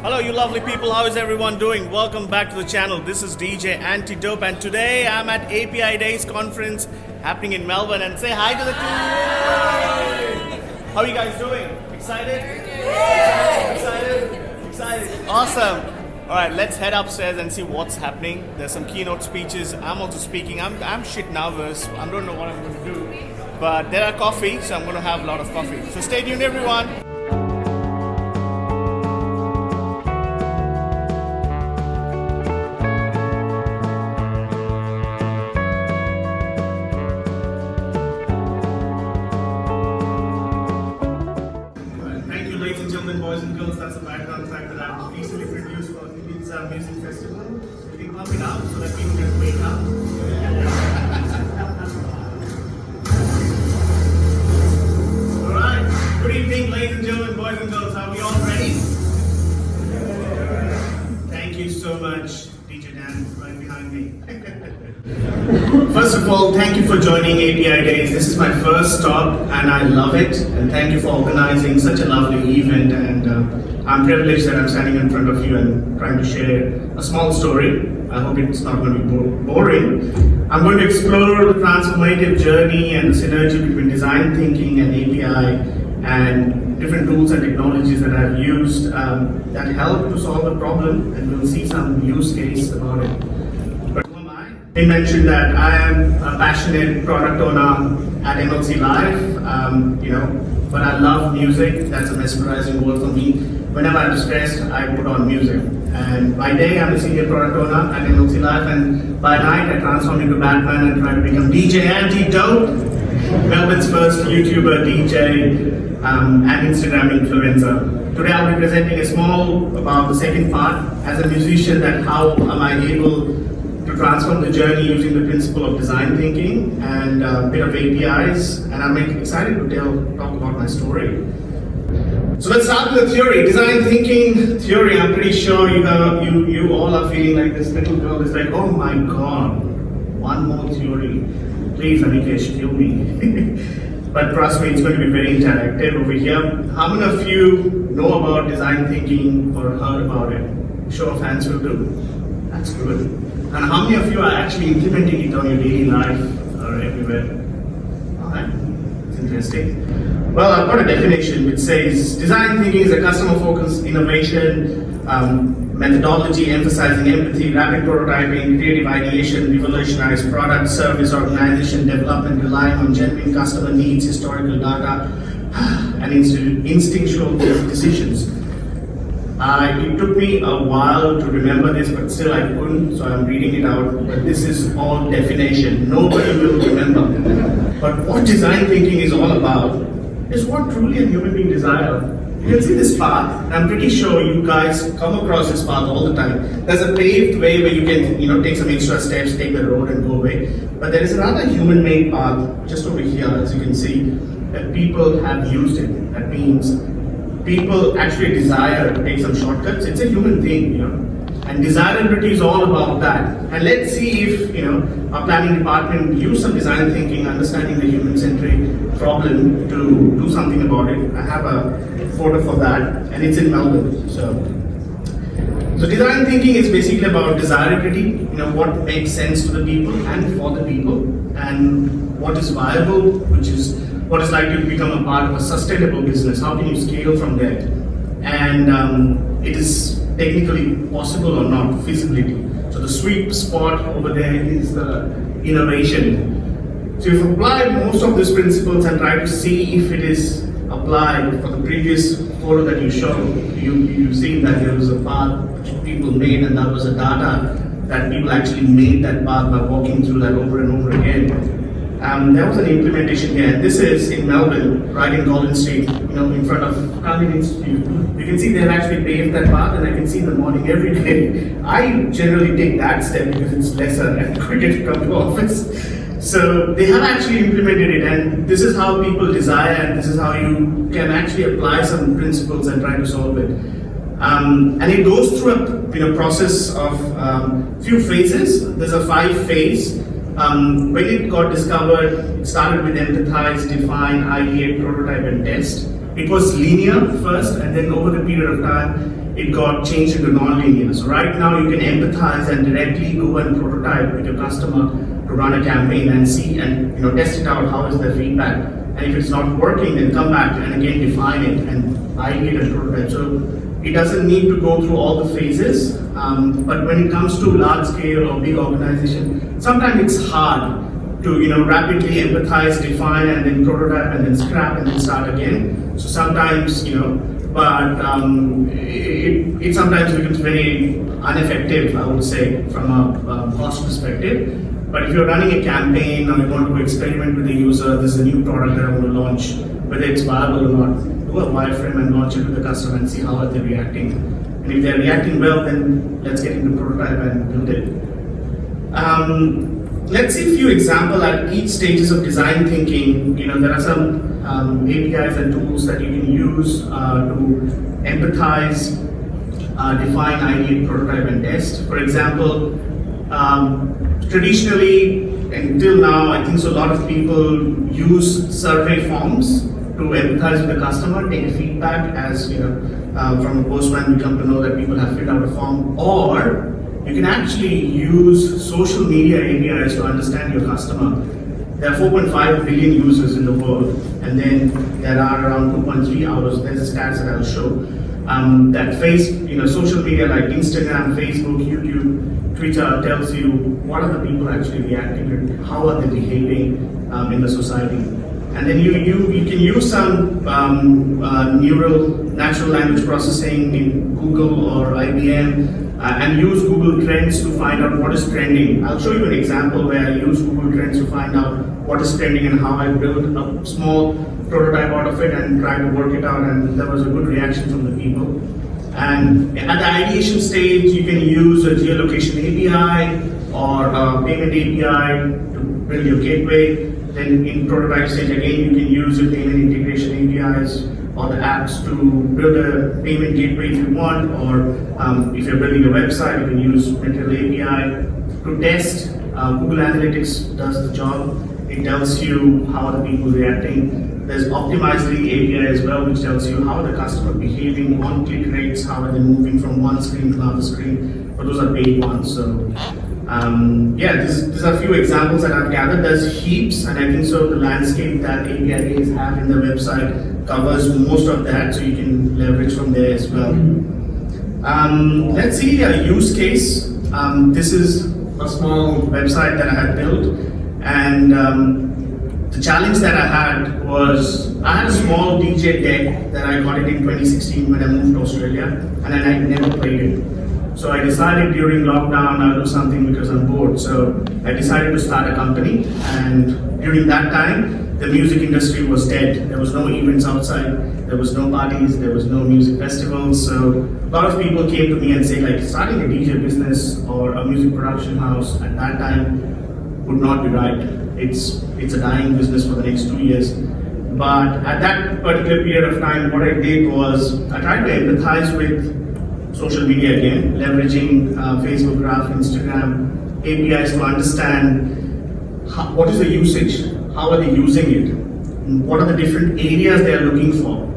Hello, you lovely people. How is everyone doing? Welcome back to the channel. This is DJ Antidope, and today I'm at API Days conference happening in Melbourne. And say hi to the team. How are you guys doing? Excited? Excited? Awesome. All right, let's head upstairs and see what's happening. There's some keynote speeches. I'm also speaking. I'm shit nervous. I don't know what I'm going to do. But there are coffee, so I'm going to have a lot of coffee. So stay tuned, everyone. Boys and girls, that's the background track that I've recently produced for the Music Festival. So we can pump it up so that people can wake up. Alright, good evening, ladies and gentlemen, boys and girls. Are we all ready? Thank you so much, DJ Dan, right behind me. First of all, thank you for joining API Days. This is my first stop and I love it. And thank you for organizing such a lovely event. And I'm privileged that I'm standing in front of you and trying to share a small story. I hope it's not going to be boring. I'm going to explore the transformative journey and the synergy between design thinking and API and different tools and technologies that I've used that help to solve a problem, and we'll see some use case about it. They mentioned that I am a passionate product owner at MLC Live, but I love music. That's a mesmerizing word for me. Whenever I'm stressed, I put on music. And by day, I'm a senior product owner at MLC Live, and by night, I transform into Batman and try to become DJ Antidope, Melbourne's first YouTuber, DJ, and Instagram influencer. Today, I'll be presenting about the second part as a musician, that how am I able to transform the journey using the principle of design thinking and a bit of APIs, and I'm excited to talk about my story. So let's start with the theory. Design thinking theory. I'm pretty sure you all are feeling like this little girl is like, oh my god, one more theory. Please, Anikesh, kill me. But trust me, it's going to be very interactive over here. How many of you know about design thinking or heard about it? Show of hands will do. That's good. And how many of you are actually implementing it on your daily life or everywhere? Alright, it's interesting. Well, I've got a definition which says design thinking is a customer-focused innovation methodology emphasizing empathy, rapid prototyping, creative ideation, revolutionized product, service, organization development, relying on genuine customer needs, historical data, and instinctual decisions. It took me a while to remember this, but still I couldn't, so I'm reading it out. But this is all definition. Nobody will remember. But what design thinking is all about is what truly a human being desires. You can see this path. I'm pretty sure you guys come across this path all the time. There's a paved way where you can, take some extra steps, take the road and go away. But there is another human-made path just over here, as you can see, that people have used it. That means people actually desire to take some shortcuts. It's a human thing, and desirability is all about that. And let's see if, our planning department use some design thinking, understanding the human-centric problem to do something about it. I have a photo for that, and it's in Melbourne. So design thinking is basically about desirability, what makes sense to the people and for the people, and what is viable, which is what is likely to become a part of a sustainable business. How can you scale from there? And it is technically possible or not, feasibility. So the sweet spot over there is the innovation. So you've applied most of these principles and try to see if it is applied. For the previous photo that you showed, you've seen that there was a path which people made, and that was a data that people actually made that path by walking through that over and over again. There was an implementation here. This is in Melbourne, right in Golden Street, in front of Keynote Institute. You can see they've actually paved that path, and I can see in the morning every day. I generally take that step because it's lesser and quicker to come to office. So they have actually implemented it, and this is how people desire, and this is how you can actually apply some principles and try to solve it. And it goes through a process of few phases. There's a 5-phase. When it got discovered, it started with empathize, define, ideate, prototype, and test. It was linear first, and then over the period of time, it got changed into non-linear. So right now you can empathize and directly go and prototype with your customer to run a campaign and see and test it out, how is their feedback. And if it's not working, then come back and again define it and ideate and prototype. So it doesn't need to go through all the phases, but when it comes to large scale or big organization, sometimes it's hard to rapidly empathize, define, and then prototype, and then scrap, and then start again. So sometimes but it sometimes becomes very ineffective, I would say, from a cost perspective. But if you're running a campaign or you want to experiment with the user, there's a new product that I want to launch, whether it's viable or not, do a wireframe and launch it to the customer and see how are they reacting. And if they're reacting well, then let's get into prototype and build it. Let's see a few examples at each stages of design thinking. There are some APIs and tools that you can use to empathize, define, ideate, prototype, and test. For example, traditionally, until now, I think so a lot of people use survey forms to empathize with the customer, take feedback as from a postman we come to know that people have filled out a form, or you can actually use social media APIs to understand your customer. There are 4.5 billion users in the world, and then there are around 2.3 hours. There's a stats that I'll show. That social media like Instagram, Facebook, YouTube, Twitter tells you what are the people actually reacting and how are they behaving in the society. And then you can use some natural language processing in Google or IBM and use Google Trends to find out what is trending. I'll show you an example where I use Google Trends to find out what is trending and how I built a small prototype out of it and tried to work it out, and there was a good reaction from the people. And at the ideation stage, you can use a geolocation API or a payment API to build your gateway. Then in prototype stage, again, you can use your payment integration APIs or the apps to build a payment gateway if you want, or if you're building a website, you can use Material API. To test, Google Analytics does the job. It tells you how are the people reacting. There's Optimizely API as well, which tells you how the customer behaving, on-click rates, how are they moving from one screen to another screen. But those are paid ones. So these are a few examples that I've gathered. There's heaps, and I think so the landscape that APIs have in the website covers most of that, so you can leverage from there as well. Let's see a use case. This is a small website that I had built, and the challenge that I had was I had a small DJ deck that I got it in 2016 when I moved to Australia, and then I never played it. So I decided during lockdown I'll do something because I'm bored. So I decided to start a company, and during that time the music industry was dead. There was no events outside, there was no parties, there was no music festivals. So a lot of people came to me and said like starting a DJ business or a music production house at that time would not be right. It's a dying business for the next 2 years. But at that particular period of time, what I did was I tried to empathize with social media again, leveraging Facebook Graph, Instagram, APIs to understand what is the usage, how are they using it, what are the different areas they are looking for.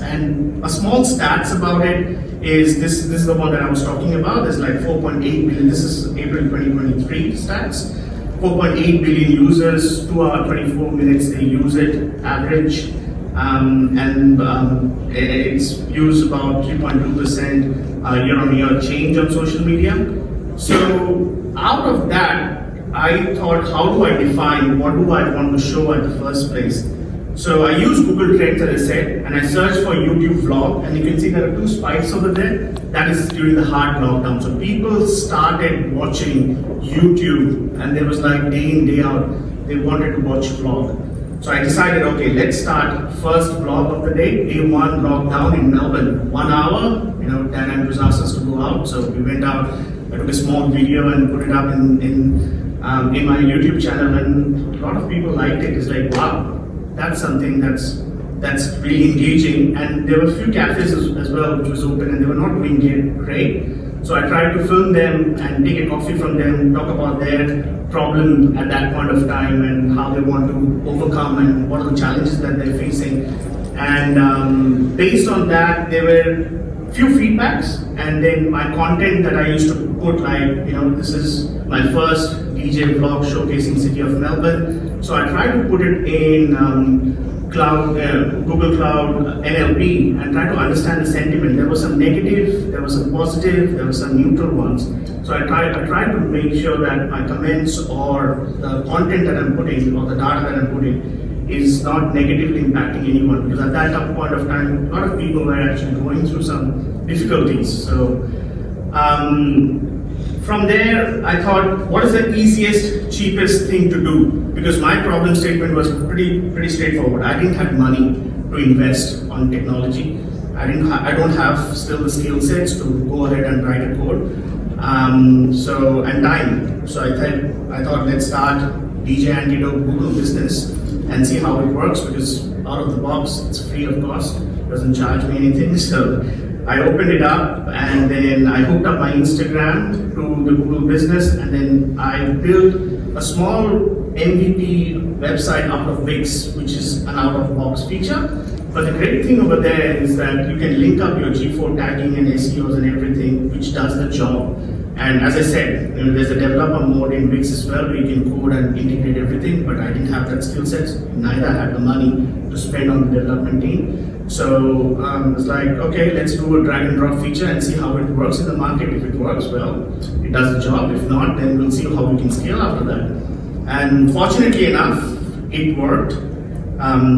And a small stats about it is this is the one that I was talking about. There's like 4.8 billion, this is April 2023 stats. 4.8 billion users, 2 hours 24 minutes they use it, average. It's used about 3.2% year-on-year change on social media. So out of that, I thought, how do I define what do I want to show at the first place? So I use Google Trends, as I said, and I searched for YouTube vlog, and you can see there are 2 spikes over there. That is during the hard lockdown. So people started watching YouTube, and there was like day in, day out, they wanted to watch vlog. So I decided, okay, let's start first vlog of the day, day 1 lockdown in Melbourne, 1 hour. Dan Andrews asked us to go out, so we went out. I took a small video and put it up in my YouTube channel, and a lot of people liked it. It's like, wow, that's something that's really engaging. And there were a few cafes as well which was open, and they were not doing great. So I tried to film them and take a coffee from them, talk about their problem at that point of time and how they want to overcome and what are the challenges that they're facing. And based on that, they were few feedbacks, and then my content that I used to put, like, this is my first DJ vlog showcasing city of Melbourne. So I tried to put it in cloud, Google Cloud, NLP, and try to understand the sentiment. There was some negative, there was some positive, there was some neutral ones. So I tried to make sure that my comments or the content that I'm putting or the data that I'm putting is not negatively impacting anyone, because at that point of time, a lot of people were actually going through some difficulties. So from there, I thought, what is the easiest, cheapest thing to do? Because my problem statement was pretty straightforward. I didn't have money to invest on technology. I don't have still the skill sets to go ahead and write a code. And time. So I thought, let's start DJ Antidope Google business and see how it works, because out of the box, it's free of cost, doesn't charge me anything. So I opened it up, and then I hooked up my Instagram to the Google business, and then I built a small MVP website out of Wix, which is an out-of-box feature. But the great thing over there is that you can link up your G4 tagging and SEOs and everything, which does the job. And as I said, there's a developer mode in Wix as well, where you can code and integrate everything, but I didn't have that skill set, neither had the money to spend on the development team. So it's like, okay, let's do a drag and drop feature and see how it works in the market. If it works, well, it does the job. If not, then we'll see how we can scale after that. And fortunately enough, it worked.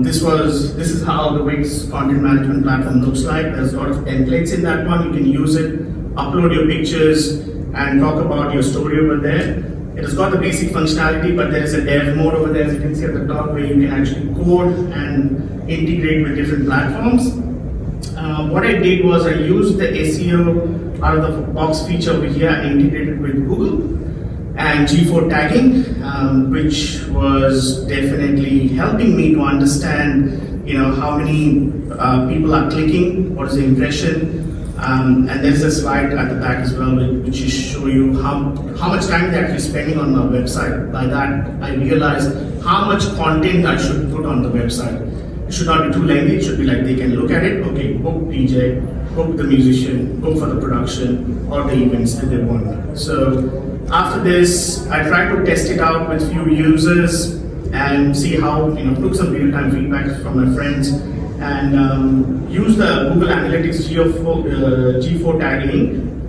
This is how the Wix content management platform looks like. There's a lot of templates in that one. You can use it, upload your pictures, and talk about your story over there. It has got the basic functionality, but there is a dev mode over there, as you can see at the top, where you can actually code and integrate with different platforms. What I did was I used the SEO out of the box feature over here and integrated with Google and G4 tagging, which was definitely helping me to understand, how many people are clicking, what is the impression. And there's a slide at the back as well, which will show you how much time they're actually spending on my website. By that, I realized how much content I should put on the website. It should not be too lengthy. It should be like they can look at it. Okay, book DJ, book the musician, book for the production or the events that they want. So after this, I tried to test it out with few users and see how, took some real-time feedback from my friends, and use the Google Analytics G4 tagging,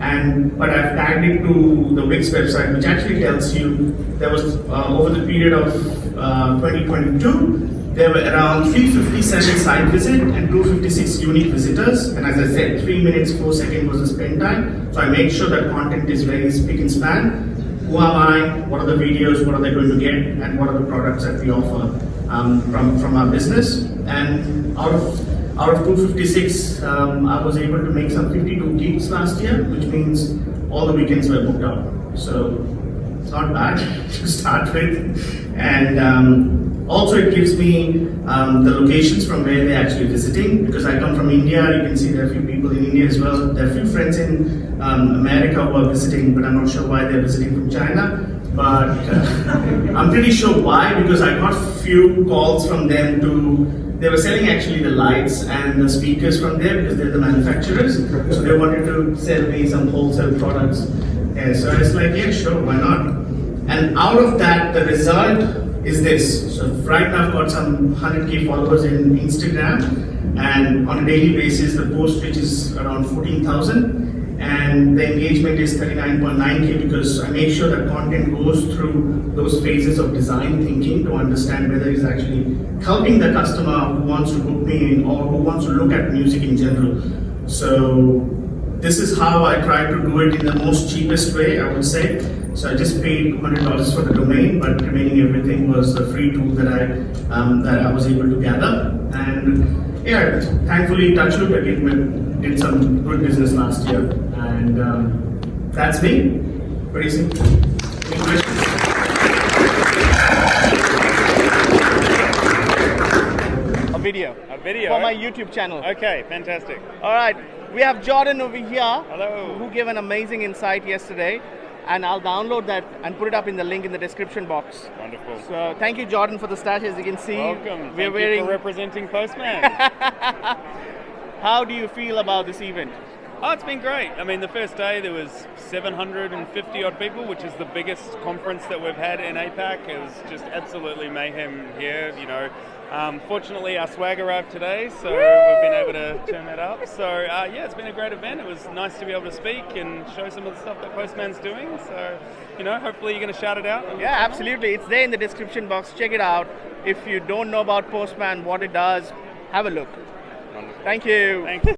but I've tagged it to the Wix website, which actually tells you there was over the period of 2022, there were around 357 site visits and 256 unique visitors. And as I said, 3 minutes 4 seconds was the spend time. So I make sure that content is very spick and span. Who am I? What are the videos? What are they going to get? And what are the products that we offer from our business? And out of 256, I was able to make some 52 gigs last year, which means all the weekends were booked out. So it's not bad to start with. And also it gives me the locations from where they're actually visiting, because I come from India. You can see there are a few people in India as well. There are a few friends in America who are visiting, but I'm not sure why they're visiting from China. But I'm pretty sure why, because I got few calls from them they were selling actually the lights and the speakers from there, because they're the manufacturers. So they wanted to sell me some wholesale products. And so I was like, yeah, sure, why not? And out of that, the result is this. So right now I've got some 100K followers in Instagram, and on a daily basis, the post reach is around 14,000. And the engagement is 39.9K, because I make sure that content goes through those phases of design thinking to understand whether it's actually helping the customer who wants to book me in or who wants to look at music in general. So this is how I try to do it in the most cheapest way, I would say. So I just paid $100 for the domain, but remaining everything was a free tool that I was able to gather. And yeah, thankfully, touchwood, I did some good business last year. And that's me. Pretty simple. Any questions? A video. A video? For my YouTube channel. Okay, fantastic. All right. We have Jordan over here. Hello. Who gave an amazing insight yesterday. And I'll download that and put it up in the link in the description box. Wonderful. So thank you, Jordan, for the stash. As you can see, welcome. We're Thank you for representing Postman. How do you feel about this event? Oh, it's been great. I mean, the first day there was 750 odd people, which is the biggest conference that we've had in APAC. It was just absolutely mayhem here, you know. Fortunately, our swag arrived today, so we've been able to turn that up. So, yeah, it's been a great event. It was nice to be able to speak and show some of the stuff that Postman's doing. So, you know, hopefully you're going to shout it out. Yeah, absolutely. It's there in the description box. Check it out. If you don't know about Postman, what it does, have a look. Thank you. Thanks.